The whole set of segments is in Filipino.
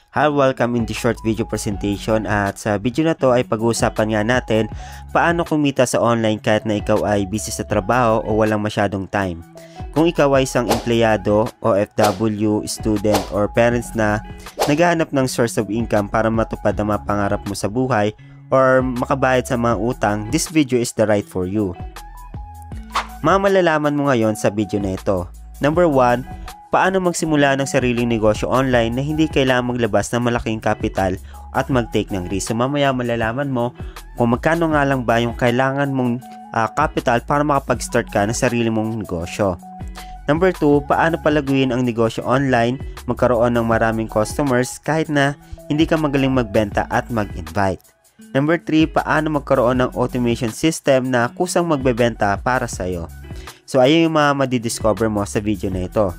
Hi, welcome in this short video presentation at sa video na to ay pag-uusapan nga natin paano kumita sa online kahit na ikaw ay busy sa trabaho o walang masyadong time. Kung ikaw ay isang empleyado, OFW, student or parents na naghahanap ng source of income para matupad ang mga pangarap mo sa buhay or makabayad sa mga utang, this video is the right for you. Malalaman mo ngayon sa video na ito. Number 1, paano magsimula ng sariling negosyo online na hindi kailangan maglabas ng malaking kapital at mag-take ng risk. So mamaya malalaman mo kung magkano nga lang ba yung kailangan mong capital para makapag-start ka ng sarili mong negosyo. Number 2, paano palaguin ang negosyo online, magkaroon ng maraming customers kahit na hindi ka magaling magbenta at mag-invite. Number 3, paano magkaroon ng automation system na kusang magbebenta para sa'yo. So ayun yung mga madidiscover mo sa video na ito.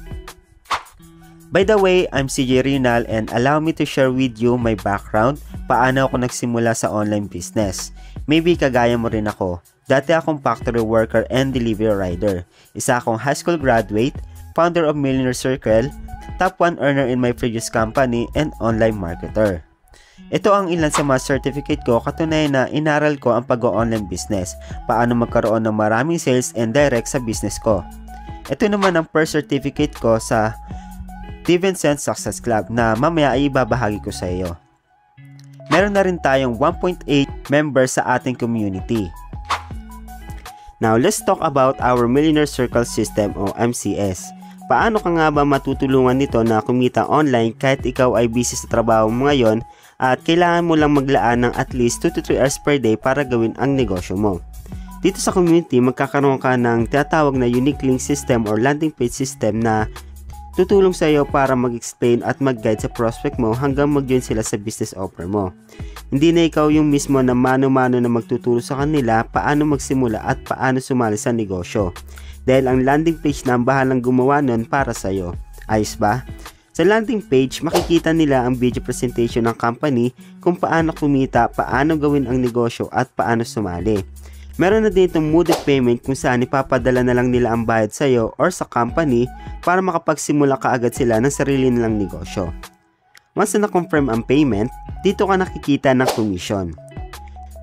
By the way, I'm CJ Rinal and allow me to share with you my background, paano ako nagsimula sa online business. Maybe kagaya mo rin ako. Dati akong factory worker and delivery rider. Isa akong high school graduate, founder of Millionaire Circle, top 1 earner in my previous company, and online marketer. Ito ang ilan sa mga certificate ko, katunayan na inaral ko ang pag-online business, paano magkaroon ng maraming sales and direct sa business ko. Ito naman ang first certificate ko sa Stevenson Success Club na mamaya ay ibabahagi ko sa iyo. Meron na rin tayong 1.8 members sa ating community. Now, let's talk about our Millionaire Circle System o MCS. Paano ka nga ba matutulungan nito na kumita online kahit ikaw ay busy sa trabaho mo ngayon at kailangan mo lang maglaan ng at least 2 to 3 hours per day para gawin ang negosyo mo? Dito sa community, magkakaroon ka ng tinatawag na unique link system or landing page system na tutulong sa iyo para mag-explain at mag-guide sa prospect mo hanggang mag-join sila sa business offer mo. Hindi na ikaw yung mismo na mano-mano na magtuturo sa kanila paano magsimula at paano sumali sa negosyo. Dahil ang landing page na ang bahalang gumawa nun para sa iyo. Ayos ba? Sa landing page, makikita nila ang video presentation ng company kung paano kumita, paano gawin ang negosyo at paano sumali. Meron na dito mooded payment kung saan ipapadala na lang nila ang bayad sa iyo or sa company para makapagsimula kaagad sila ng sarili nilang negosyo. Once na na-confirm ang payment, dito ka nakikita ng commission.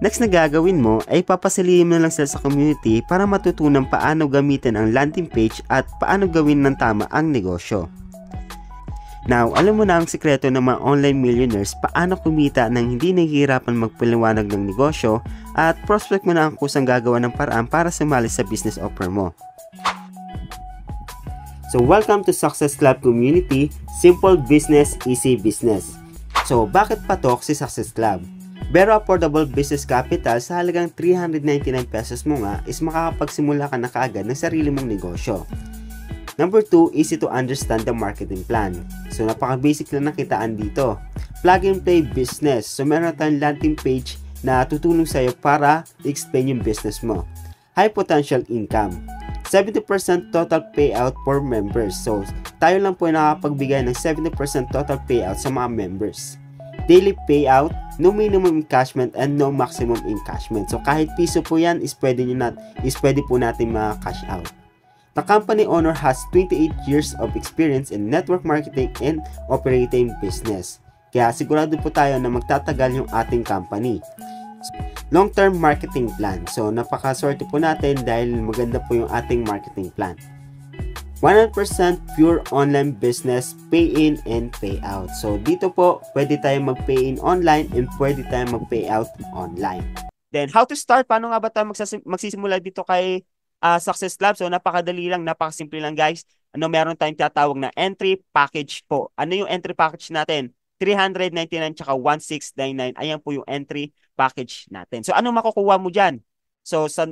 Next na gagawin mo ay papasalim na lang sila sa community para matutunan paano gamitin ang landing page at paano gawin ng tama ang negosyo. Now, alam mo na ang sikreto ng mga online millionaires paano kumita nang hindi nahihirapan magpaliwanag ng negosyo at prospect mo na ang kusang gagawa ng paraan para sumali sa business offer mo. So, welcome to Success Club Community, Simple Business, Easy Business. So, bakit patok si Success Club? Very affordable business capital sa halagang 399 pesos mo nga is makakapagsimula ka na kaagad ng sarili mong negosyo. Number 2, easy to understand the marketing plan. So, napaka-basic lang nakitaan dito. Plug and play business. So, meron tayong landing page na tutulong sa'yo para i-explain yung business mo. High potential income. 70% total payout for members. So, tayo lang po nakakapagbigay ng 70% total payout sa mga members. Daily payout, no minimum encashment and no maximum encashment. So, kahit piso po yan, is pwede po natin ma-cash out. The company owner has 28 years of experience in network marketing and operating business. Kaya sigurado po tayo na magtatagal yung ating company. Long-term marketing plan. So, napakaswerte po natin dahil maganda po yung ating marketing plan. 100% pure online business, pay-in and pay-out. So, dito po, pwede tayong mag-pay-in online and pwede tayong mag-pay-out online. Then, how to start? Paano nga ba tayo magsisimula dito kay Success Club? So, napakadali lang, napakasimple lang guys. Meron tayong tinatawag na entry package po. Ano yung entry package natin? 399 tsaka 1699. Ayan po yung entry package natin. So, ano makukuha mo dyan? So, sa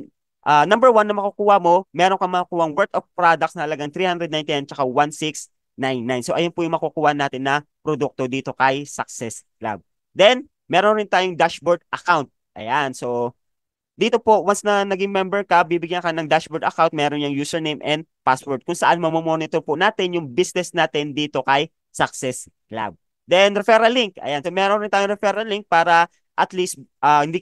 number 1 na makukuha mo, meron kang makukuha worth of products na halagang 399 tsaka 1699. So, ayan po yung makukuha natin na produkto dito kay Success Club. Then, meron rin tayong dashboard account. Ayan. So, dito po, once na naging member ka, bibigyan ka ng dashboard account, meron yung username and password kung saan mamomonitor po natin yung business natin dito kay Success Club. Then, referral link. Ayan, so meron rin tayong referral link para at least hindi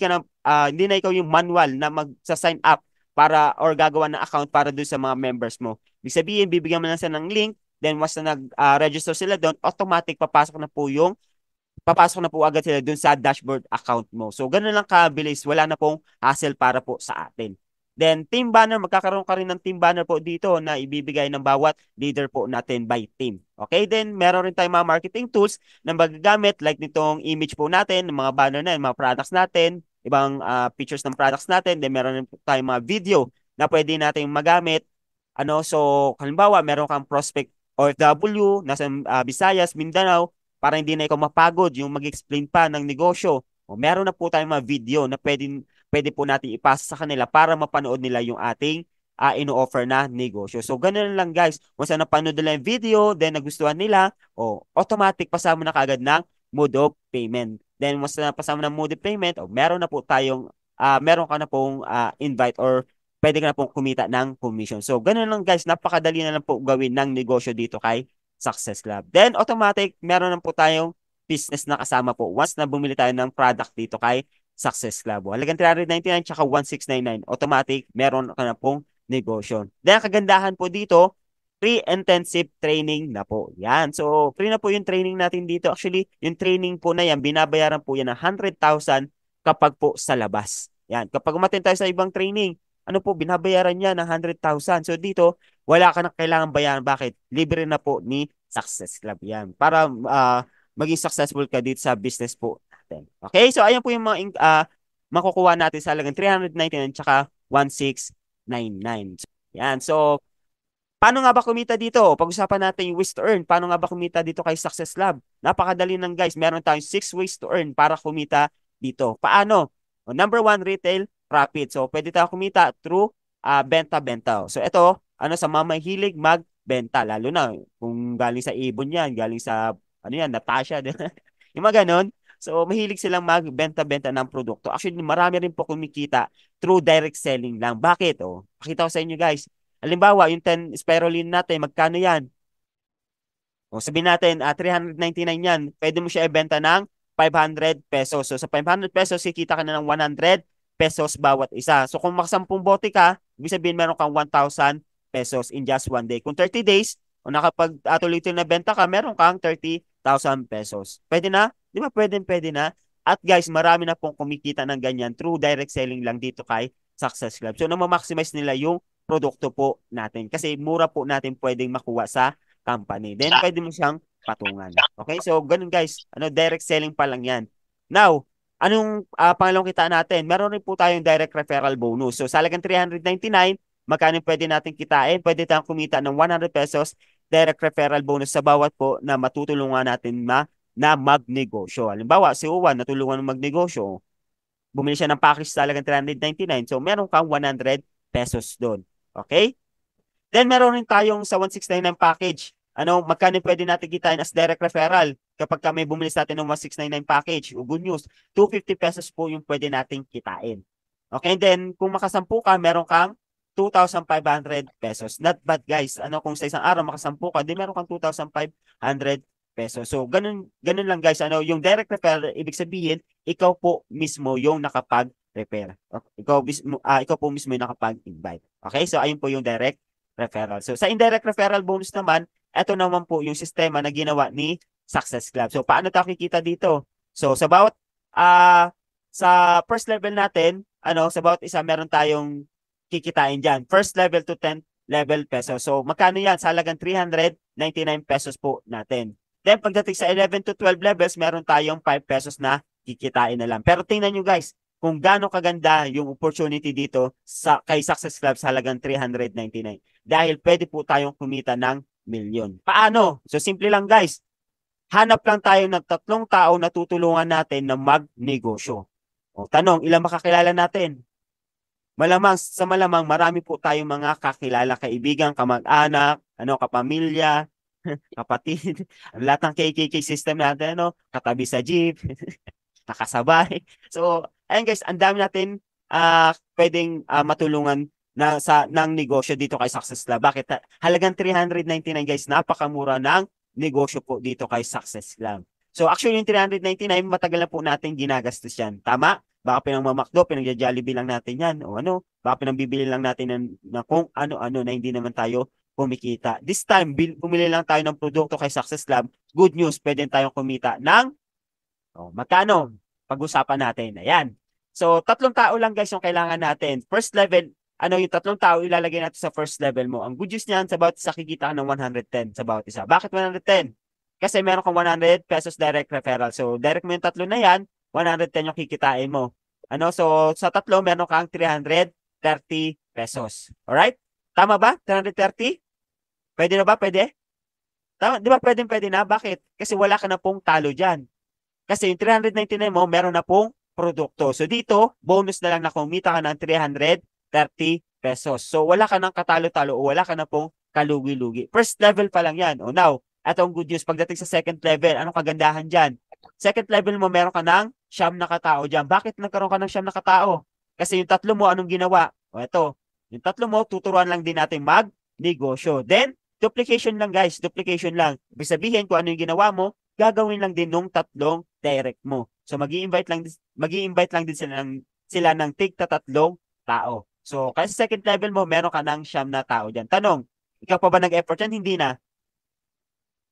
na ikaw yung manual na magsa-sign up para or gagawa ng account para doon sa mga members mo. Ibig sabihin, bibigyan mo lang sila ng link, then once na nag-register sila doon, automatic papasok na po yung papasok na po agad sila dun sa dashboard account mo. So, ganun lang kabilis. Wala na pong hassle para po sa atin. Then, team banner, magkakaroon ka rin ng team banner po dito na ibibigay ng bawat leader po natin by team. Okay, then meron rin tayong mga marketing tools na magagamit like nitong image po natin, ng mga banner na yun, mga products natin, ibang features ng products natin. Then, meron rin tayong mga video na pwede natin magamit. So, halimbawa, meron kang prospect OFW, nasa Visayas, Mindanao, para hindi na ikaw mapagod yung mag-explain pa ng negosyo. O meron na po tayong mga video na pwede po natin ipasa sa kanila para mapanood nila yung ating ino-offer na negosyo. So, ganun lang guys. Once na napanood nila yung video, then nagustuhan nila, automatic pasama na kagad ng mode of payment. Then, once na pasama ng mode of payment, meron na po tayong, meron ka na pong invite or pwede ka na pong kumita ng commission. So, ganun lang guys. Napakadali na lang po gawin ng negosyo dito kay Success Lab. Then, automatic, meron na po tayong business na kasama po once na bumili tayo ng product dito kay Success Lab. Halagang 399 tsaka 1699. Automatic, meron ka na pong negosyo. Then, kagandahan po dito, free intensive training na po. Yan. So, free na po yung training natin dito. Actually, yung training po na yan, binabayaran po yan ng 100,000 kapag po sa labas. Yan. Kapag umattend tayo sa ibang training, binabayaran niya ng 100,000. So, dito, wala ka na kailangan bayaran. Bakit? Libre na po ni Success Club yan. Para maging successful ka dito sa business po natin. Okay? So, ayan po yung mga makukuha natin sa halagang 399 tsaka 1699. Yan. So, paano nga ba kumita dito? Pag-usapan natin yung ways to earn. Paano nga ba kumita dito kay Success Lab? Napakadali lang guys. Meron tayong 6 ways to earn para kumita dito. Paano? Number 1, retail profit. So, pwede tayo kumita through benta-benta. So, ito, sa mga mahilig magbenta. Lalo na kung galing sa Ibon yan, galing sa, Natasha. Yung mga ganon. So, mahilig silang magbenta-benta ng produkto. Actually, marami rin po kumikita through direct selling lang. Bakit? Pakita ko sa inyo guys. Halimbawa, yung 10 spirulina natin, magkano yan? Sabihin natin, 399 yan. Pwede mo siya ibenta ng 500 pesos. So, sa 500 pesos, kikita ka na ng 100 pesos bawat isa. So, kung makasampung bote ka, ibig sabihin meron kang 1,000 pesos in just one day. Kung 30 days, o nakapag-tuloy-tuloy na benta ka, meron kang 30,000 pesos. Pwede na? Di ba pwede na? At guys, marami na pong kumikita ng ganyan through direct selling lang dito kay Success Club. So, na-maximize nila yung produkto po natin. Kasi mura po natin pwedeng makuha sa company. Then, pwede mo siyang patungan. Okay? So, ganun guys. Direct selling pa lang yan. Now, anong pangalawang kita natin? Meron rin po tayong direct referral bonus. So, sa halagang 399, magkano pwede natin kitain? Pwede tayong kumita ng 100 pesos direct referral bonus sa bawat po na matutulungan natin na magnegosyo. Halimbawa, si Uwan natulungan ng magnegosyo. Bumili siya ng package sa halagang 399. So, meron kang 100 pesos doon. Okay? Then meron rin tayong sa 1699 package. Magkano pwede natin kitain as direct referral kapag may bumili sa atin ng 1699 package? Good news, 250 pesos po yung pwede nating kitain. Okay, and then kung makasampu ka, meron kang 2,500 pesos. Not bad guys. Kung sa isang araw makasampu ka, di meron kang 2,500 pesos. So, ganun lang guys. Yung direct referral, ibig sabihin, ikaw po mismo yung nakapag-refer. Okay? Ikaw po mismo yung nakapag-invite. Okay, so ayun po yung direct referral. So, sa indirect referral bonus naman, ito naman po yung sistema na ginawa ni Success Club. So, paano tayo kikita dito? So, sa bawat, sa first level natin, sa bawat isa, meron tayong kikitain dyan. First level to 10th level pesos. So, magkano yan? Sa halagang 399 pesos po natin. Then, pagdating sa 11 to 12 levels, meron tayong 5 pesos na kikitain na lang. Pero tingnan nyo guys, kung gaano kaganda yung opportunity dito kay Success Club sa halagang 399. Dahil pwede po tayong kumita ng milyon. Paano? So, simple lang guys. Hanap lang tayo ng 3 tao na tutulungan natin na magnegosyo. Tanong, ilang makakilala natin? Sa malamang, marami po tayong mga kakilala, kaibigan, kamag-anak, kapamilya, kapatid, lahat ng KKK system natin, katabi sa jeep, nakasabay. So, ayun guys, ang dami natin pwedeng matulungan ng negosyo dito kay Success Club. Bakit? Halagang 399 guys, napakamura ng negosyo po dito kay Success Club. So, actually, yung 399, matagal na po natin ginagastos yan. Tama? Baka pinangmamakdo, pinagja-Jollibee lang natin yan. Baka pinangbibili lang natin na kung ano-ano na hindi naman tayo kumikita. This time, bumili lang tayo ng produkto kay Success Club. Good news, pwede tayong kumita ng Magkano? Pag-usapan natin. Ayan. So, 3 tao lang guys yung kailangan natin. First level, yung 3 tao ilalagay natin sa first level mo. Ang good news niyan, sa bawat isa kikita ka ng 110 sa bawat isa. Bakit 110? Kasi meron kang 100 pesos direct referral. So, direct mo yung 3 na yan, 110 yung kikitain mo. So, sa 3, meron kang 330 pesos. Alright? Tama ba? 330? Pwede na ba? Pwede? Tama, di ba pwede na? Bakit? Kasi wala ka na pong talo dyan. Kasi yung 399 mo, meron na pong produkto. So dito, bonus na lang na kumita ka ng 330 pesos. So wala ka ng katalo-talo o wala ka na pong kalugi-lugi. First level pa lang yan. Now, atong good news, pagdating sa second level, anong kagandahan dyan? Second level mo, meron ka ng 9 na katao dyan. Bakit nagkaroon ka ng 9 na katao? Kasi yung 3 mo, anong ginawa? Ito, yung 3 mo, tuturuan lang din natin mag-negosyo. Then, duplication lang guys, duplication lang. Ibig sabihin kung ano yung ginawa mo, gagawin lang din nung 3 direct mo. So magi-invite lang din sila ng tig-3 tao. So kasi second level mo, meron ka ng 9 na tao diyan. Tanong, ikaw pa ba nag-effort yan? Hindi na.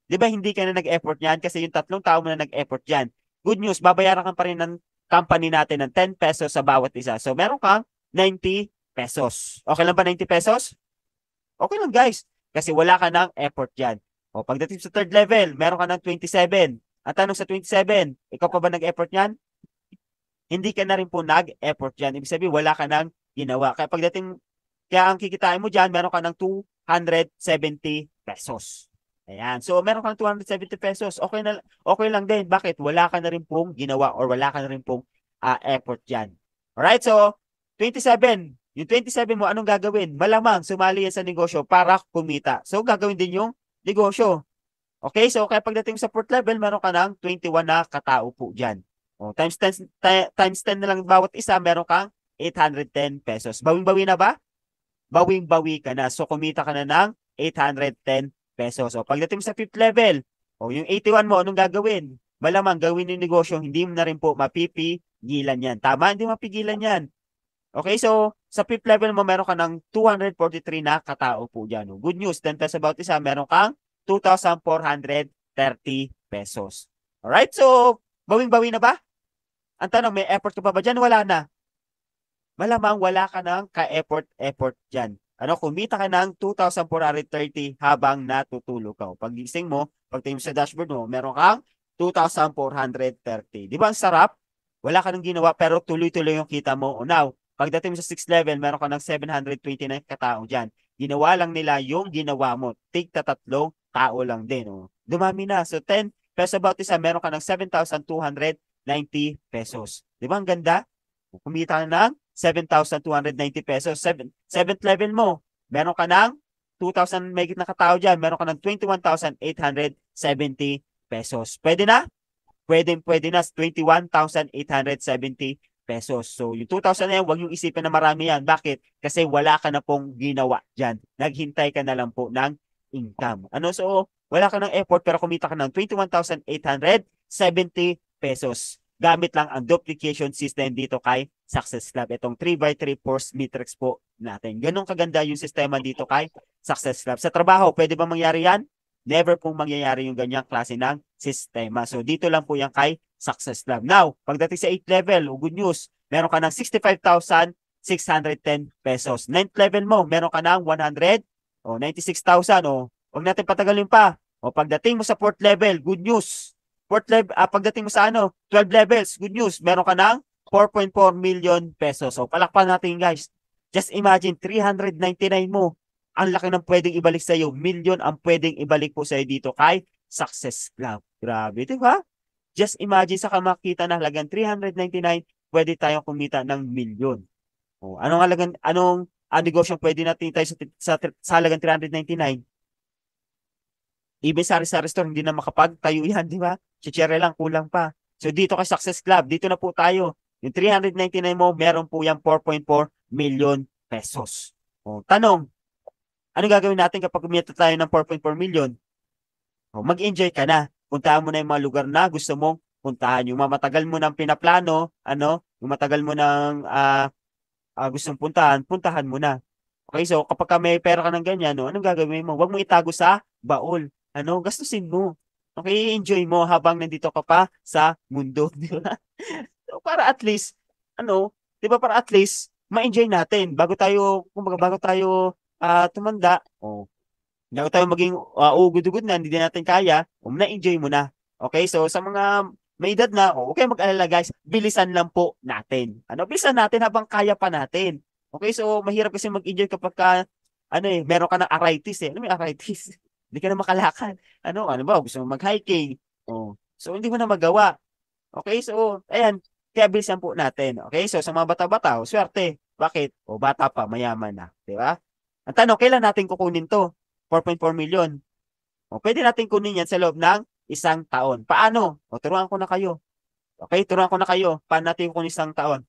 'Di ba hindi ka na nag-effort yan kasi yung 3 tao mo na nag-effort diyan. Good news, babayaran ka pa rin ng company natin ng 10 pesos sa bawat isa. So meron kang 90 pesos. Okay lang ba 90 pesos? Okay lang guys. Kasi wala ka ng effort dyan. Pagdating sa third level, meron ka ng 27. Ang tanong sa 27, ikaw pa ba nag-effort yan? Hindi ka na rin po nag-effort dyan. Ibig sabihin, wala ka ng ginawa. Kaya ang kikitain mo dyan, meron ka ng 270 pesos. Ayan. So, meron kang 270 pesos. Okay lang din. Bakit? Wala ka na rin pong ginawa or wala ka na rin pong effort dyan. Alright, so, 27. Yung 27 mo, anong gagawin? Malamang sumali yan sa negosyo para kumita. So, gagawin din yung negosyo. Okay, so kaya pagdating sa fourth level, meron ka ng 21 na katao po dyan. Times 10 na lang bawat isa, meron kang 810 pesos. Bawing-bawi na ba? Bawing-bawi ka na. So, kumita ka na ng 810 pesos. Pagdating sa fifth level, yung 81 mo, anong gagawin? Malamang gawin yung negosyo, hindi mo na rin po mapipigilan yan. Tama? Hindi mapigilan yan. Okay, so sa fifth level mo, meron ka ng 243 na katao po dyan. Good news, 10 pesos bawat isa, meron kang 2,430 pesos. Alright, so bawing-bawi na ba? Ang tanong, may effort ka pa ba dyan? Wala na. Malamang wala ka ng ka-effort dyan. Kumita ka ng 2,430 habang natutulog ka. Pag-gising mo, pagtingin mo sa dashboard mo, meron kang 2,430. Di ba ang sarap? Wala ka nang ginawa pero tuloy-tuloy yung kita mo. Now, pagdating mo sa 6th level, meron ka ng 729 katao dyan. Ginawa lang nila yung ginawa mo. Tig-3 tao lang din. Dumami na. So, 10 pesos about isa, meron ka ng 7,290 pesos. Di ba ang ganda? Kumita ka ng 7,290 pesos. Seventh level mo, meron ka ng 2,000 megit na katao dyan. Meron ka ng 21,870 pesos. Pwede na? Pwede na. 21,870 pesos. So, yung 2,000 na yan, huwag yung isipin na marami yan. Bakit? Kasi wala ka na pong ginawa dyan. Naghintay ka na lang po ng income. So, wala ka ng effort pero kumita ka ng 21,870 pesos. Gamit lang ang duplication system dito kay Success Club. Itong 3x3 force matrix po natin. Ganun kaganda yung sistema dito kay Success Club. Sa trabaho, pwede ba mangyari yan? Never pong mangyayari yung ganyang klase ng sistema. So, dito lang po yan kay Success Club. Now, pagdating sa 8th level, good news, meron ka ng 65,610 pesos. 9th level mo, meron ka ng 96,000. Huwag natin patagalin pa. Pagdating mo sa 4th level, good news. Pagdating mo sa 12 levels, good news, meron ka ng 4.4 million pesos. Palakpan natin guys. Just imagine, 399 mo. Ang laki ng pwedeng ibalik sa iyo. Million ang pwedeng ibalik po sa iyo dito kay Success Club. Grabe, di ba? Just imagine sa kamakita na halagang 399, pwede tayong kumita ng milyon. Anong negosyo pwede natin tayo sa halagang 399? Even sa restaurant, hindi na makapagtayo yan, di ba? Chichera lang, kulang pa. So, dito kay Success Club, dito na po tayo. Yung 399 mo, meron po yung 4.4 million pesos. Tanong, ano gagawin natin kapag kumita tayo ng 4.4 million? Mag-enjoy ka na. Puntahan mo na yung mga lugar na gusto mong puntahan. Yung matagal mo nang pinaplano, yung matagal mo nang gustong puntahan mo na. Okay, so kapag may pera ka ng ganyan, anong gagawin mo? Huwag mo itago sa baol. Gastusin mo. Okay, enjoy mo habang nandito ka pa sa mundo, di ba? So, para at least, ano, di ba, para at least, ma-enjoy natin bago tayo, kumbaga, bago tayo tumanda, bago tayo maging ugod-ugod na, hindi din natin kaya, na-enjoy mo na. Okay, so sa mga may edad na, okay mag-alala guys, bilisan lang po natin. Ano, bilisan natin habang kaya pa natin. Okay, so mahirap kasi mag-enjoy kapag meron ka ng arthritis eh. Ano may arthritis? Hindi ka na makalakad. Ano ba, gusto mo mag-hiking? So hindi mo na magawa. Okay, so ayan, kaya bilisan po natin. Okay, so sa mga bata-bata, swerte. Bakit? Bata pa, mayaman na, di ba? Ang tanong, kailan natin kukunin to? 4.4 million. Pwede natin kunin yan sa loob ng isang taon. Paano? Turuan ko na kayo. Okay, turuan ko na kayo. Paano natin kunin isang taon?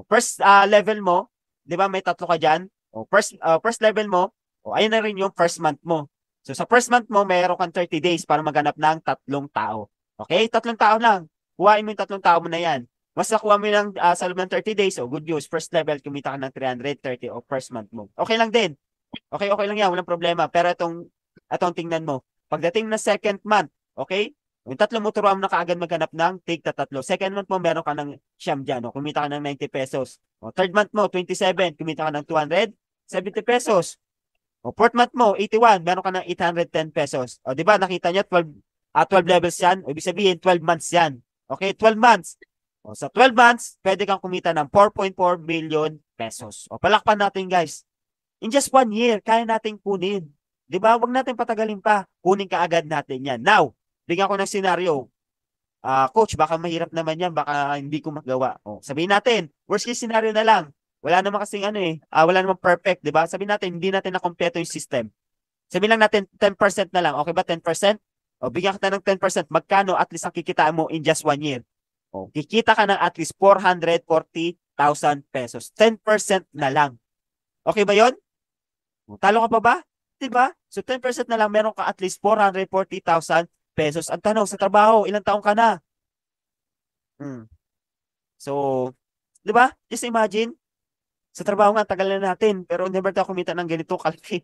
First level mo, 'di ba may tatlo ka diyan? First level mo, ayun na rin yung first month mo. So sa first month mo, mayroon kang 30 days para maghanap ng tatlong tao. Okay? Tatlong tao lang. Kuhain mo yung tatlong tao mo na yan. Mas nakuha mo ng sa loob ng 30 days, good news. First level, kumita ka ng 330 o first month mo. Okay lang din. Okay, okay lang yan. Walang problema. Pero itong tingnan mo. Pagdating na second month, okay? Yung tatlo mo, turuan mo na kaagad maghanap ng tig na tatlo. Second month mo, meron ka ng siyam dyan. Kumita ka ng 90 pesos. Third month mo, 27. Kumita ka ng 270 pesos. Fourth month mo, 81. Meron ka ng 810 pesos. Di ba? Nakita niyo, 12 levels yan. Ibig sabihin, 12 months yan. Okay, 12 months. Sa 12 months, pwede kang kumita ng 4.4 million pesos. Palakpan natin, guys. In just 1 year, kaya natin kunin. Di ba? Huwag natin patagalin pa. Kunin ka agad natin yan. Now, bigyan ko ng senaryo. Coach, baka mahirap naman yan. Baka hindi ko magawa. Sabihin natin, worst case scenario na lang. Wala naman kasing wala naman perfect. Di ba? Sabihin natin, hindi natin nakompleto yung system. Sabihin lang natin, 10% na lang. Okay ba, 10%? Bigyan kita ng 10%. Magkano at least ang kikitaan mo in just 1 year? Kikita ka ng at least 440,000 pesos. 10% na lang. Okay ba yon? Talo ka pa ba? Diba? So 10% na lang, meron ka at least 440,000 pesos. Ang tanong, sa trabaho, ilang taong ka na? So, di ba? Just imagine, sa trabaho nga, tagal na natin, pero never tayo kumita ng ganito kalaki.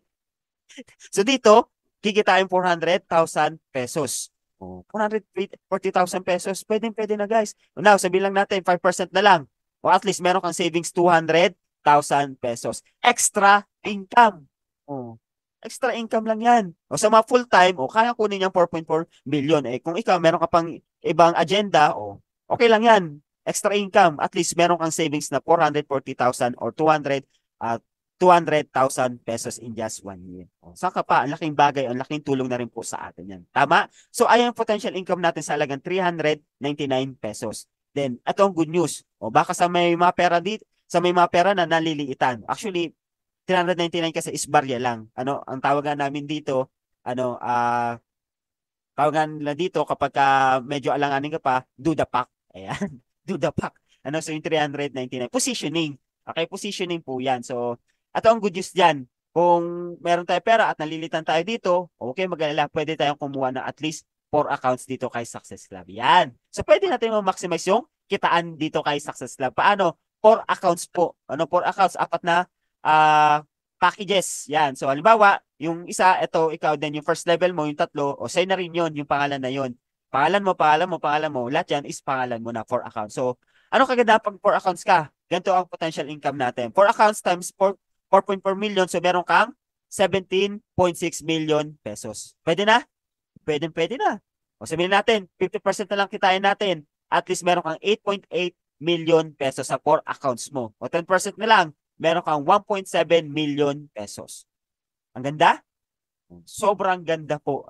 So dito, kikitain 400,000 pesos. 440,000 pesos, pwede na guys. Now, sabihin lang natin, 5% na lang. O at least meron kang savings 200,000 pesos. Extra income. Extra income lang yan. Sa mga full-time, kaya kunin yung 4.4 million. Kung ikaw, meron ka pang ibang agenda, okay lang yan. Extra income. At least meron kang savings na 440,000 or 200,000 pesos in just 1 year. Saka pa, ang laking bagay, ang laking tulong na rin po sa atin yan. Tama? So, ayan yung potential income natin sa halagang 399 pesos. Then, ito ang good news. Baka sa may mga pera dito, sa may mga pera na naliliitan. Actually, 399 kasi is barya lang. Ang tawagan namin dito, tawagan nila dito kapag medyo alanganin ka pa, do the pack. Ayan, do the pack. So yung 399. Positioning. Okay, positioning po yan. So, ito ang good news dyan. Kung meron tayo pera at nalilitan tayo dito, okay, mag-alala, pwede tayong kumuha ng at least 4 accounts dito kay Success Club. Yan. So, pwede natin ma-maximize yung kitaan dito kay Success Club. Paano? 4 accounts po. 4 accounts, apat na packages. Yan. So, halimbawa, yung isa, ito, ikaw din, yung first level mo, yung tatlo, sa'yo na rin yun, yung pangalan na yun. Pangalan mo, lahat yan is pangalan mo na 4 accounts. So, ano kaganda pag 4 accounts ka? Ganito ang potential income natin. 4 accounts times 4.4 million, so meron kang 17.6 million pesos. Pwede na? Pwede na. Sabihin natin, 50% na lang kitain natin. At least meron kang 8.8 million pesos sa 4 accounts mo. 10% na lang, meron kang 1.7 million pesos. Ang ganda? Sobrang ganda po.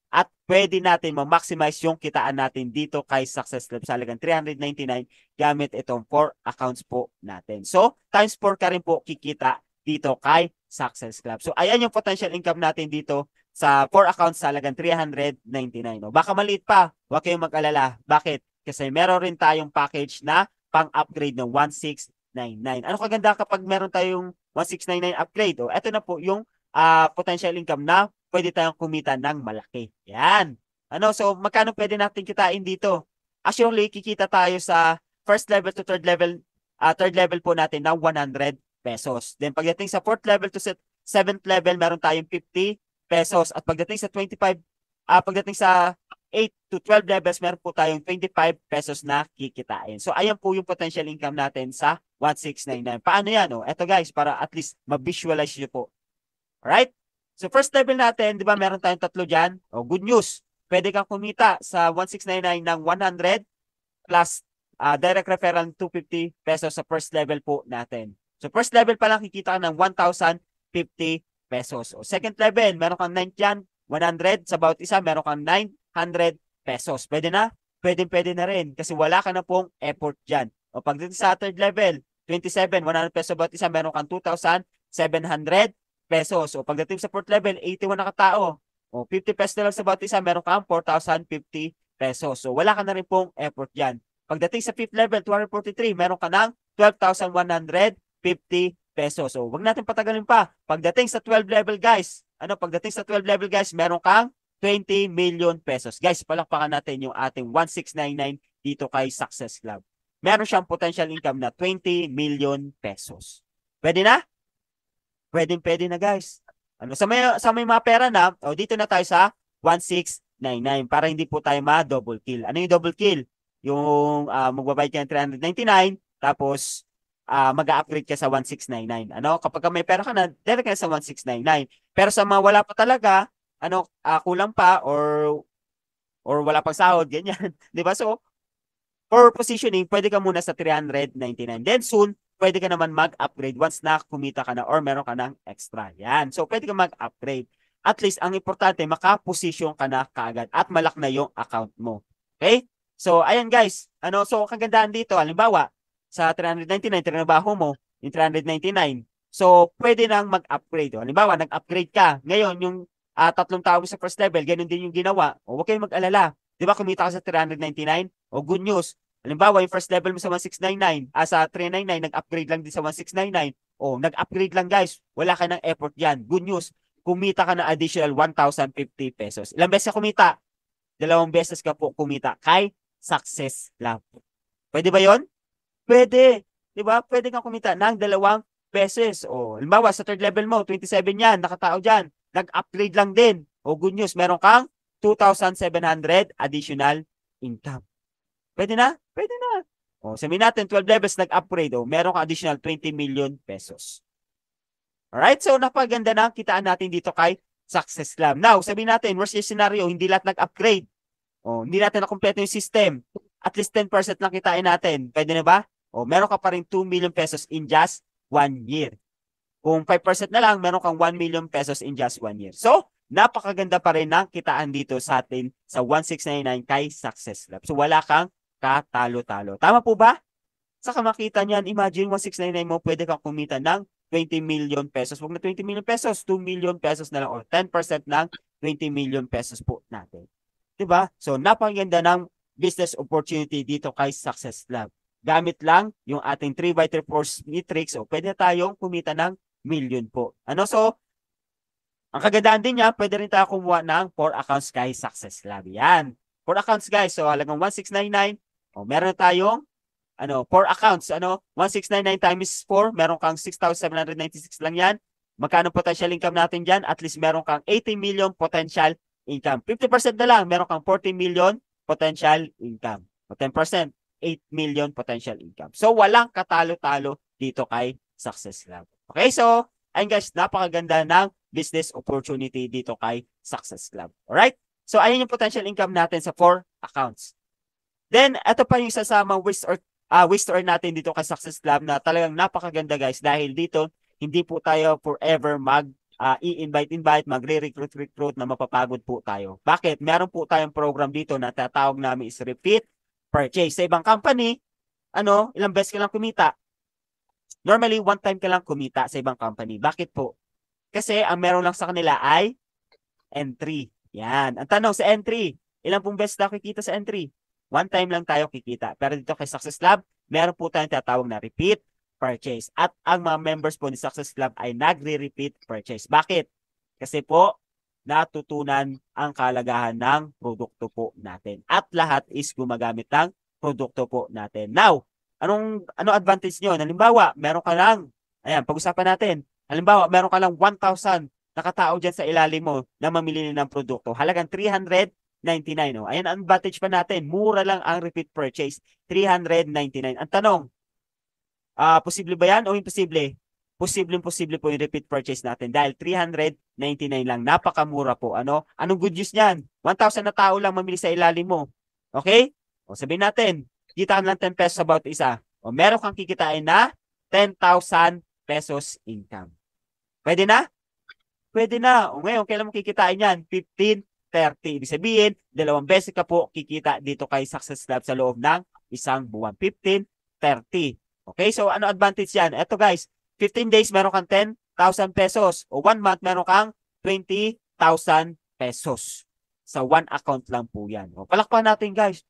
At pwede natin ma-maximize yung kitaan natin dito kay Success Club sa halagang 399 gamit itong 4 accounts po natin. So, times 4 ka rin po kikita dito kay Success Club. So, ayan yung potential income natin dito sa 4 accounts sa halagang 399. Baka maliit pa, huwag kayong mag-alala. Bakit? Kasi meron rin tayong package na pang-upgrade ng 1699. Ano kaganda kapag meron tayong 1699 upgrade? Ito na po yung potential income na pwede tayong kumita ng malaki. Yan. So magkano pwede natin kitain dito? Actually, kikita tayo sa first level to third level po natin ng 100 pesos. Then pagdating sa fourth level to seventh level, meron tayong 50 pesos. At pagdating sa 25, pagdating sa 8 to 12 levels, meron po tayong 25 pesos na kikitain. So, ayan po yung potential income natin sa 1699. Paano yan? Oh? Ito guys, para at least ma-visualize nyo po. Alright? So, first level natin, di ba, meron tayong tatlo dyan. Oh, good news. Pwede kang kumita sa 1699 ng 100 plus direct referral 250 pesos sa first level po natin. So, first level pa lang kikita ka ng 1,050 pesos. O, second level, meron kang 9 dyan, 100 sa bawat isa, meron kang 900 pesos. Pwede na? Pwede na rin kasi wala ka na pong effort dyan. O, pagdating sa third level, 27, 100 pesos sa bawat isa, meron kang 2,700 pesos. O, pagdating sa fourth level, 81 na katao. O, 50 pesos na lang sa bawat isa, meron kang 4,050 pesos. So, wala ka na rin pong effort dyan. Pagdating sa fifth level, 243, meron ka ng 12,150 pesos. So, wag natin patagalin pa. Pagdating sa 12 level, guys, meron kang 20 million pesos. Guys, palakpakan natin yung ating 1699 dito kay Success Club. Meron siyang potential income na 20 million pesos. Pwede na? Pwede na, guys. Sa may mga pera na, dito na tayo sa 1699 para hindi po tayo ma-double kill. Ano yung double kill? Yung magbabayad ka ng 399, tapos mag-upgrade ka sa 1699. Kapag may pera ka na, direct ka sa 1699. Pero sa mga wala pa talaga, kulang pa or wala pang sahod, ganyan. 'Di ba? So, for positioning, pwede ka muna sa 399. Then soon, pwede ka naman mag-upgrade once na kumita ka na or meron ka ng extra. Yan. So, pwede ka mag-upgrade. At least, ang importante, makaposition ka na kaagad at malak na yung account mo. Okay? So, ayan guys. So, kagandaan dito, halimbawa, sa 399, trinabaho mo, yung 399. So, pwede nang mag-upgrade. Halimbawa, nag-upgrade ka. Ngayon, yung tatlong tao sa first level, ganun din yung ginawa. O, huwag kayong mag-alala. Di ba, kumita ka sa 399? O, good news. Halimbawa, yung first level mo sa 1699, sa 399, nag-upgrade lang din sa 1699. O, nag-upgrade lang guys. Wala ka ng effort yan. Good news. Kumita ka na additional 1,050 pesos. Ilang beses ka kumita? 2 beses ka po kumita kay Success Club. Pwede ba yon? Pwede. Di ba? Pwede kang kumita ng 2 beses. O, halimbawa, sa third level mo, 27 yan, nakatao dyan. Nag-upgrade lang din. O, good news, meron kang 2,700 additional income. Pwede na? Pwede na. O, sabihin natin, 12 levels nag-upgrade. O, meron kang additional 20 million pesos. Alright? So, napaganda na kitaan natin dito kay Success Club. Now, sabihin natin, worst case scenario, hindi lahat nag-upgrade. O, hindi natin na-complete yung system. At least 10% lang kitain natin. Pwede na ba? O, meron ka pa rin 2 million pesos in just 1 year. Kung 5% na lang, meron kang 1 million pesos in just 1 year. So, napakaganda pa rin ng kitaan dito sa atin sa 1699 kay Success Club. So, wala kang katalo-talo. Tama po ba? Saka makita niyan, imagine 1699 mo, pwede kang kumita ng 20 million pesos. Huwag na 20 million pesos, 2 million pesos na lang o 10% ng 20 million pesos po natin. Diba? So, napakaganda ng business opportunity dito kay Success Club. Gamit lang yung ating 3x3 force matrix o pwede tayong kumita ng million po. So, ang kagandaan din niya, pwede rin tayo kumuha ng 4 accounts kay Success Club. Yan. 4 accounts guys. So, halagang 1699. O, meron tayong 4 accounts. 1699 times 4, meron kang 6,796 lang yan. Magkano potential income natin dyan? At least meron kang 80 million potential income. 50% na lang, meron kang 40 million potential income. O 10%, 8 million potential income. So, walang katalo-talo dito kay Success Club. Okay, so, ayun guys, napakaganda ng business opportunity dito kay Success Club. Alright? So, ayun yung potential income natin sa 4 accounts. Then, ito pa yung sasamang waste to earn natin dito kay Success Club na talagang napakaganda guys dahil dito, hindi po tayo forever i-invite, magre-recruit na mapapagod po tayo. Bakit? Meron po tayong program dito na tatawag namin is repeat purchase. Sa ibang company, ilang beses ka lang kumita. Normally, one time ka lang kumita sa ibang company. Bakit po? Kasi ang meron lang sa kanila ay entry. Yan. Ang tanong sa entry, ilang pong beses na kikita sa entry? One time lang tayo kikita. Pero dito kay Success Club, meron po tayong tatawag na repeat purchase. At ang mga members po ni Success Club ay nagre-repeat purchase. Bakit? Kasi po, natutunan ang kalagahan ng produkto po natin. At lahat is gumagamit ng produkto po natin. Now, ano advantage nyo? Halimbawa, meron ka lang, ayan, pag-usapan natin. Halimbawa, meron ka lang 1,000 nakatao dyan sa ilalim mo na mamili ng produkto. Halagang 399 399. Oh. Ayan ang advantage pa natin. Mura lang ang repeat purchase. 399. Ang tanong, posible ba yan o imposible? Posibleng-posible po yung repeat purchase natin dahil 399 lang. Napakamura po. Ano? Anong good news niyan? 1,000 na tao lang mamili sa ilalim mo. Okay? O sabihin natin, kita lang 10 pesos sa bawat isa. O meron kang kikitain na 10,000 pesos income. Pwede na? Pwede na. O ngayon, kailan mo kikitain yan? 15, 30. Ibig sabihin, 2 beses ka po kikita dito kay Success Lab sa loob ng isang buwan. 15, 30. Okay, so ano advantage yan? Ito guys, 15 days meron kang 10,000 pesos. O 1 month meron kang 20,000 pesos. Sa 1 account lang po yan. O, palakpan natin guys.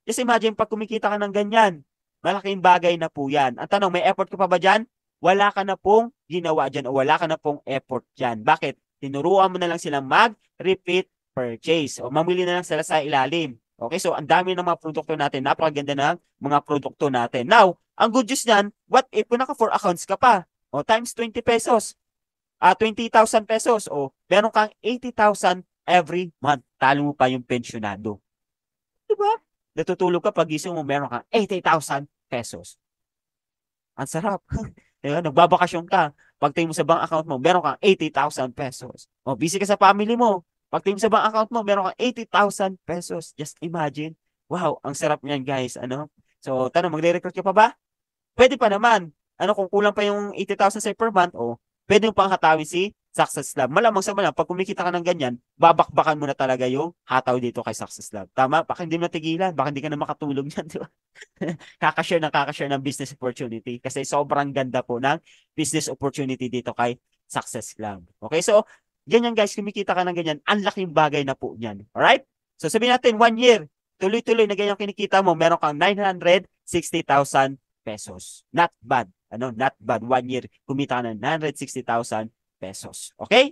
Just imagine pag kumikita ka ng ganyan, malaking bagay na po yan. Ang tanong, may effort ka pa ba dyan? Wala ka na pong ginawa dyan o wala ka na pong effort dyan. Bakit? Tinuruan mo na lang silang mag-repeat purchase o mamili na lang sila sa ilalim. Okay, so ang dami ng mga produkto natin. Napakaganda ng mga produkto natin. Now, ang good news niyan, what if kung naka 4 accounts ka pa? O times 20 pesos. 20,000 pesos. O meron kang 80,000 every month. Talo mo pa yung pensyonado. Diba? Natutulog ka pag gising mo, meron kang 80,000 pesos. Ang sarap. Diba? Nagbabakasyon ka. Pagtingin mo sa bank account mo, meron kang 80,000 pesos. O, busy ka sa family mo. Pagtingin mo sa bank account mo, meron kang 80,000 pesos. Just imagine. Wow, ang sarap niyan guys. Ano? So, tanong, magre-recruit ka pa ba? Pwede pa naman. Ano, kung kulang pa yung 80,000 sa per month, o, pwede mo pang hatawin si Success Lab. Malamang sa malamang, pag kumikita ka ng ganyan, babakbakan mo na talaga yung hataw dito kay Success Lab. Tama? Baka hindi mo natigilan. Baka hindi ka na makatulog niyan. Di ba? kakashare ng business opportunity. Kasi sobrang ganda po ng business opportunity dito kay Success Lab. Okay? So, ganyan guys, kumikita ka ng ganyan, ang laking bagay na po niyan. Alright? So, sabihin natin, 1 year, tuloy-tuloy na ganyan kinikita mo, meron kang 960,000 pesos. Not bad. Ano? Not bad. 1 year, kumita ka ng 960,000 pesos. Okay?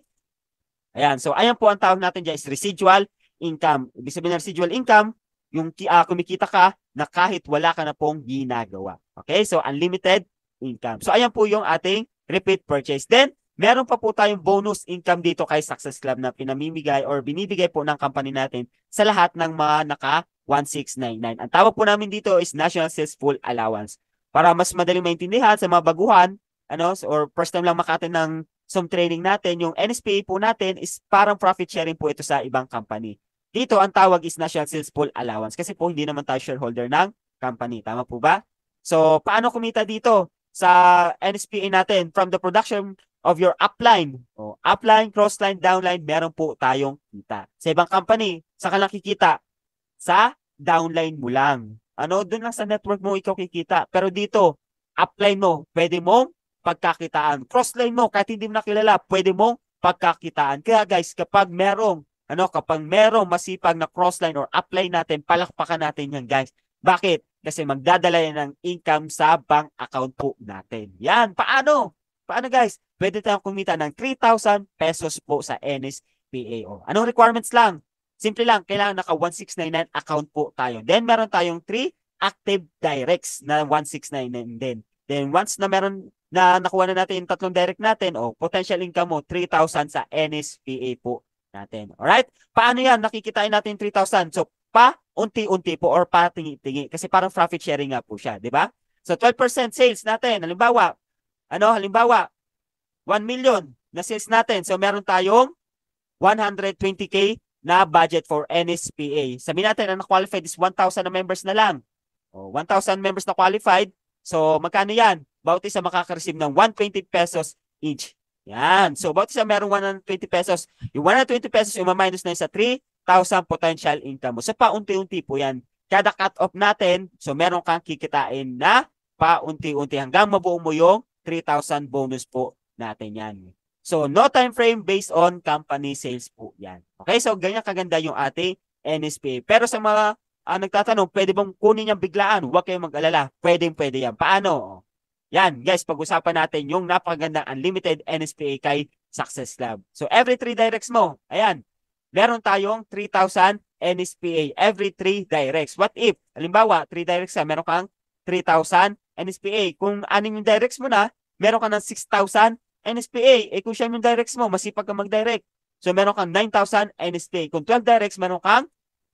Ayan. So, ayan po ang tawag natin dyan is residual income. Ibig sabihin ng residual income, yung kumikita ka na kahit wala ka na pong ginagawa. Okay? So, unlimited income. So, ayan po yung ating repeat purchase. Then, meron pa po tayong bonus income dito kay Success Club na pinamimigay or binibigay po ng company natin sa lahat ng mga naka 1699. Ang tawag po namin dito is National Sales Full Allowance. Para mas madaling maintindihan sa mga baguhan, ano, or first time lang makatin ng some training natin, yung NSPA po natin is parang profit sharing po ito sa ibang company. Dito, ang tawag is National Sales Full Allowance kasi po hindi naman tayo shareholder ng company. Tama po ba? So, paano kumita dito sa NSPA natin? From the production of your upline, upline, crossline, downline, meron po tayong kita. Sa ibang company, saan ka lang kikita? Sa downline mo lang. Ano, doon lang sa network mo ikaw kikita. Pero dito, upline mo, pwede mong pagkakitaan. Crossline mo, kahit hindi mo nakilala, pwede mong pagkakitaan. Kaya guys, kapag merong masipag na crossline or upline natin, palakpakan natin yan guys. Bakit? Kasi magdadala yan ng income sa bank account po natin. Yan, paano? Paano guys? Pwede tayong kumita ng 3,000 pesos po sa NSPAO. Anong requirements lang? Simple lang, kailangan naka 1699 account po tayo. Then meron tayong 3 active directs na 1699 din. Then once na meron na nakuha na natin yung 3 direct natin, potential income mo 3,000 sa NSPA po natin. Alright? Paano yan? Nakikitain natin 3,000. So, pa-unti-unti po or pa-tingi-tingi. Kasi parang profit sharing nga po siya. Di ba? So, 12% sales natin. Halimbawa, 1 million na sales natin. So, meron tayong 120K na budget for NSPA. Sabihin natin, ang qualified is 1,000 na members na lang. 1,000 members na qualified. So, magkano yan? Bawat isa makaka-receive ng 120 pesos each. Yan. So, bawat isa merong 120 pesos. Yung 120 pesos, yung minus na yun sa 3,000 potential income mo. So, paunti-unti po yan. Kada cut-off natin, so meron kang kikitain na paunti-unti hanggang mabuo mo yung 3,000 bonus po natin yan. So, no time frame based on company sales po yan. Okay, so ganyan kaganda yung ating NSPA. Pero sa mga nagtatanong, pwede bang kunin niyang biglaan? Huwag kayong mag-alala. Pwede yan. Paano? Yan, guys, pag-usapan natin yung napakagandang unlimited NSPA kay Success Lab. So, every 3 directs mo, ayan, meron tayong 3,000 NSPA every 3 directs. What if, halimbawa, 3 directs ka, meron kang 3,000 NSPA. Kung 6 yung directs mo na, meron ka ng 6,000 NSPA. Kung siyam yung directs mo, masipag ka mag-direct. So, meron kang 9,000 NSPA. Kung 12 directs, meron kang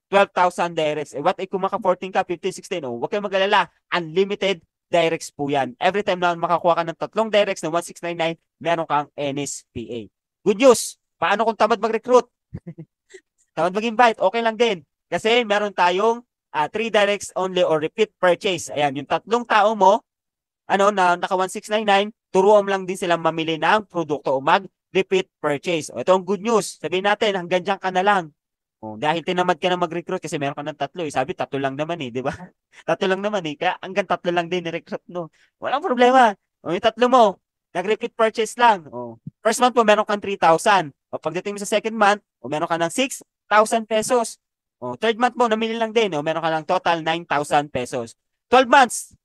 12,000 directs. What if kung maka 14 ka, 15, 16, huwag kayong mag-alala. Unlimited directs po yan. Every time na makakuha ka ng 3 directs na 1699, meron kang NSPA. Good news! Paano kung tamad mag-recruit? Tamad mag-invite, okay lang din. Kasi meron tayong 3 directs only or repeat purchase. Ayan, yung 3 tao mo, na naka 1699, turuan mo lang din silang mamili ng produkto o mag-repeat purchase. O, ito ang good news. Sabihin natin, hanggang dyan ka na lang. Dahil tinamad ka na mag-recruit kasi meron ka ng 3. Sabi, 3 lang naman di ba? 3 lang naman Kaya hanggang 3 lang din ni-recruit, no? Walang problema. Yung 3 mo, nag-repeat purchase lang. First month po, meron kang 3,000. Pagdating mo sa second month, meron ka ng 6,000 pesos. Third month mo, namili lang din. Meron ka ng total 9,000 pesos. 12 months,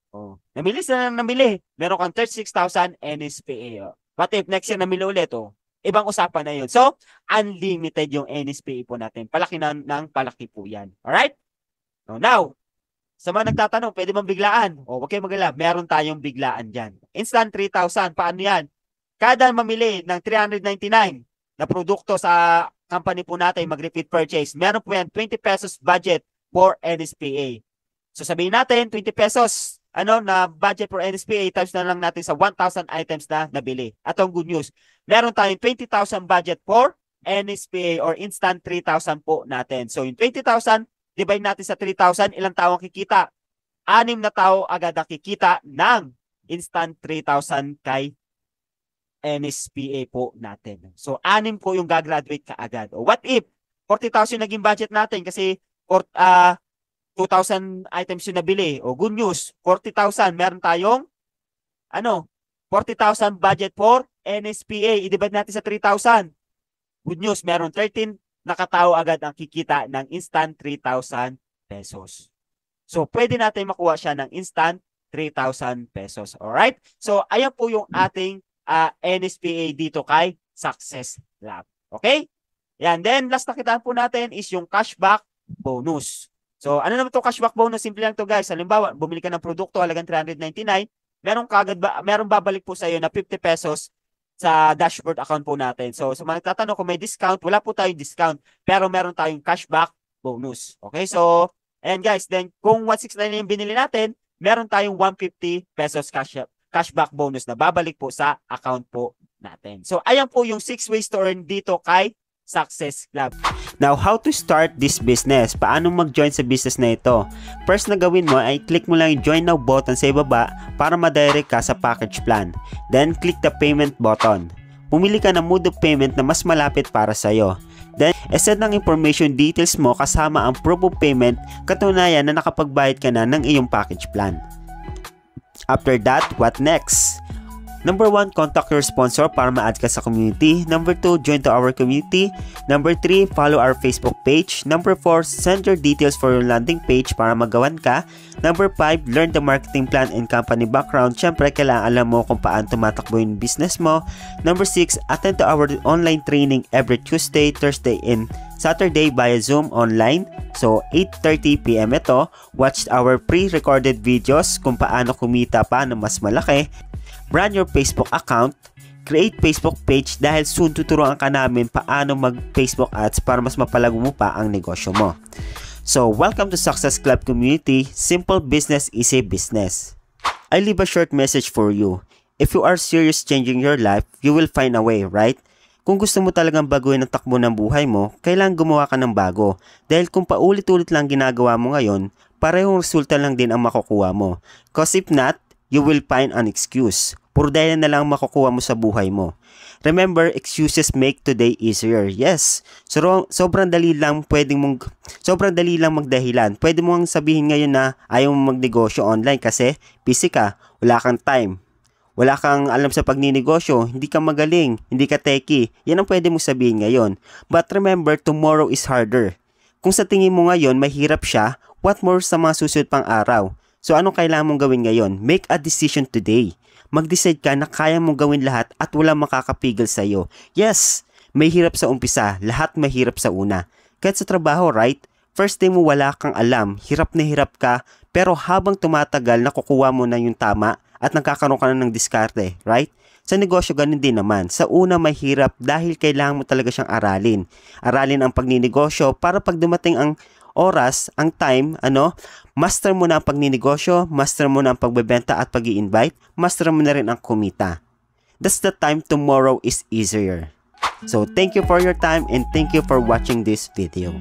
namili sila lang namili. Meron kang 36,000 NSPA. What if next year namili ulit, ibang usapan na yun. So, unlimited yung NSPA po natin. Palaki ng palaki po yan. Alright? Now, sa mga nagtatanong, pwede bang biglaan? Huwag kayong mag-alala. Meron tayong biglaan dyan. Instant 3,000. Paano yan? Kada mamili ng 399 na produkto sa company po natin, mag-repeat purchase, meron po yan 20 pesos budget for NSPA. So, sabihin natin, 20 pesos na budget for NSPA times na lang natin sa 1,000 items na nabili. At ang good news, meron tayong 20,000 budget for NSPA or instant 3,000 po natin. So, yung 20,000, divide natin sa 3,000, ilang tao ang kikita? 6 na tao agad ang kikita ng instant 3,000 kay NSPA po natin. So, 6 po yung gagraduate ka agad. O what if 40,000 naging budget natin kasi 2,000 items yung nabili. O good news, 40,000. Meron tayong 40,000 budget for NSPA. I-divide natin sa 3,000. Good news, meron 13 nakatao agad ang kikita ng instant 3,000 pesos. So, pwede natin makuha siya ng instant 3,000 pesos. Alright? So, ayan po yung ating NSPA dito kay Success Lab. Okay? Yan. Then, last na kitaan po natin is yung cashback bonus. So, ano naman to cashback bonus? Simple lang to guys. Halimbawa, bumili ka ng produkto halagang 399, merong babalik po sa iyo na 50 pesos sa dashboard account po natin. So, sa mga nagtatanong kung may discount, wala po tayong discount, pero meron tayong cashback bonus. Okay? So, ayan guys, then kung 169 yung binili natin, meron tayong 150 pesos cashback bonus na babalik po sa account po natin. So, ayan po yung 6 ways to earn dito kay Success Club. Now, how to start this business? Paano mag-join sa business na ito? First na gawin mo ay click mo lang yung Join Now button sa ibaba para ma-direct ka sa package plan. Then, click the payment button. Pumili ka ng mode of payment na mas malapit para sa'yo. Then, send ng information details mo kasama ang proof of payment, katunayan na nakapagbayad ka na ng iyong package plan. After that, what next? Number 1, contact your sponsor para ma-add ka sa community. Number 2, join to our community. Number 3, follow our Facebook page. Number 4, send your details for your landing page para magawan ka. Number 5, learn the marketing plan and company background. Siyempre, kailangan alam mo kung paano tumatakbo yung business mo. Number 6, attend to our online training every Tuesday, Thursday, and Saturday via Zoom online. So, 8:30 PM ito. Watch our pre-recorded videos kung paano kumita pa na mas malaki. Brand your Facebook account, create Facebook page dahil soon tuturuan ka namin paano mag-Facebook ads para mas mapalago mo pa ang negosyo mo. So, welcome to Success Club community. Simple business, easy business. I leave a short message for you. If you are serious changing your life, you will find a way, right? Kung gusto mo talagang baguhin ang takbo ng buhay mo, kailangan gumawa ka ng bago. Dahil kung paulit-ulit lang ginagawa mo ngayon, parehong resulta lang din ang makukuha mo. Cause if not, you will find an excuse. Puro dahilan na lang makukuha mo sa buhay mo. Remember, excuses make today easier. Yes. So, sobrang dali lang magdahilan. Pwede mong sabihin ngayon na ayaw mo magnegosyo online kasi busy ka, wala kang time. Wala kang alam sa pagninegosyo, hindi ka magaling, hindi ka techie. Yan ang pwede mong sabihin ngayon. But remember, tomorrow is harder. Kung sa tingin mo ngayon mahirap siya, what more sa mga susunod pang araw? So anong kailangan mong gawin ngayon? Make a decision today. Mag-decide ka na kaya mong gawin lahat at walang makakapigil sa iyo. Yes, may hirap sa umpisa, lahat mahirap sa una. Kahit sa trabaho, right? First day mo wala kang alam, hirap na hirap ka, pero habang tumatagal nakukuha mo na yung tama at nagkakaroon ka na ng diskarte, right? Sa negosyo ganun din naman. Sa una may hirap dahil kailangan mo talaga siyang aralin. Aralin ang pagninegosyo para pag dumating ang oras, ang time, master mo na ang pagninegosyo, master mo na ang pagbebenta at pag-i-invite, master mo na rin ang kumita. That's the time tomorrow is easier. So, thank you for your time and thank you for watching this video.